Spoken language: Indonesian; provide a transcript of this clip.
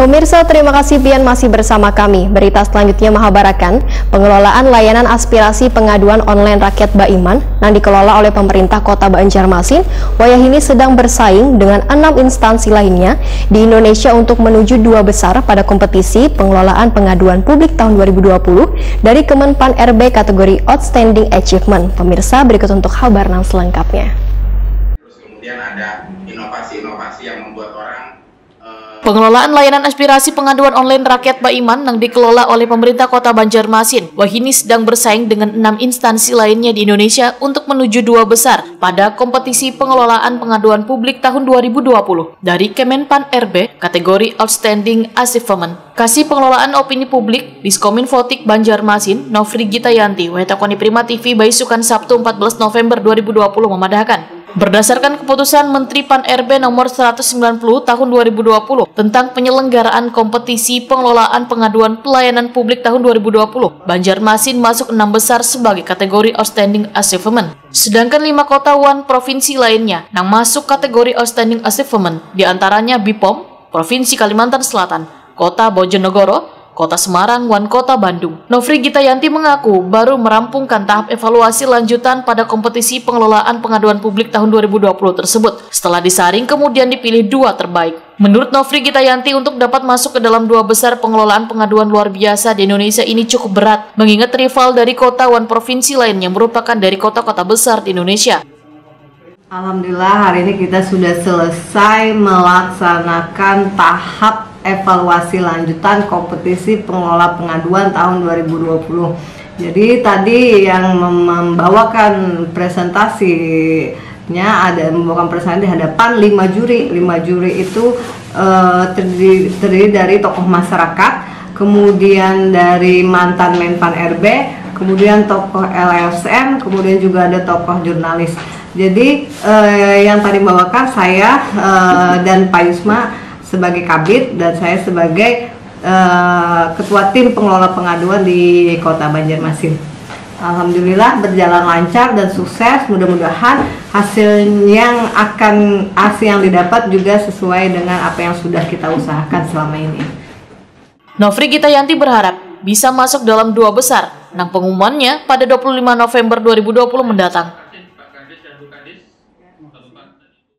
Pemirsa, terima kasih pian masih bersama kami. Berita selanjutnya menghabarkan pengelolaan layanan aspirasi pengaduan online rakyat Baiman yang dikelola oleh pemerintah Kota Banjarmasin wayahini sedang bersaing dengan 6 instansi lainnya di Indonesia untuk menuju 2 besar pada kompetisi pengelolaan pengaduan publik tahun 2020 dari Kemenpan RB kategori Outstanding Achievement. Pemirsa, berikut untuk kabar selengkapnya. Terus kemudian ada inovasi-inovasi yang membuat orang Pengelolaan layanan aspirasi pengaduan online rakyat Baiman yang dikelola oleh pemerintah Kota Banjarmasin wayahini sedang bersaing dengan 6 instansi lainnya di Indonesia untuk menuju 2 besar pada kompetisi pengelolaan pengaduan publik tahun 2020 dari Kemenpan RB kategori Outstanding Achievement. Kasih Pengelolaan Opini Publik Diskominfotik Banjarmasin Nofri Gitayanti Wetakoni Prima TV Baisukan Sabtu 14 November 2020 memadahkan, berdasarkan keputusan Menteri Pan RB nomor 190 tahun 2020 tentang penyelenggaraan kompetisi pengelolaan pengaduan pelayanan publik tahun 2020, Banjarmasin masuk 6 besar sebagai kategori Outstanding Achievement. Sedangkan 5 kota wan provinsi lainnya yang masuk kategori Outstanding Achievement diantaranya BPOM, Provinsi Kalimantan Selatan, Kota Bojonegoro, Kota Semarang, wan Kota Bandung. Nofri Gitayanti mengaku baru merampungkan tahap evaluasi lanjutan pada kompetisi pengelolaan pengaduan publik tahun 2020 tersebut. Setelah disaring kemudian dipilih 2 terbaik. Menurut Nofri Gitayanti, untuk dapat masuk ke dalam 2 besar pengelolaan pengaduan luar biasa di Indonesia ini cukup berat, mengingat rival dari kota wan provinsi lainnya merupakan dari kota-kota besar di Indonesia. Alhamdulillah, hari ini kita sudah selesai melaksanakan tahap evaluasi lanjutan kompetisi pengelola pengaduan tahun 2020. Jadi tadi yang membawakan presentasinya membawakan presentasi di hadapan 5 juri. 5 juri itu terdiri dari tokoh masyarakat, kemudian dari mantan Menpan RB, kemudian tokoh LSM, kemudian juga ada tokoh jurnalis. Jadi yang tadi membawakan saya dan Pak Yusma sebagai kabid dan saya sebagai ketua tim pengelola pengaduan di Kota Banjarmasin. Alhamdulillah berjalan lancar dan sukses. Mudah-mudahan hasil yang didapat juga sesuai dengan apa yang sudah kita usahakan selama ini. Nofri Gitayanti berharap bisa masuk dalam 2 besar. Pengumumannya pada 25 November 2020 mendatang.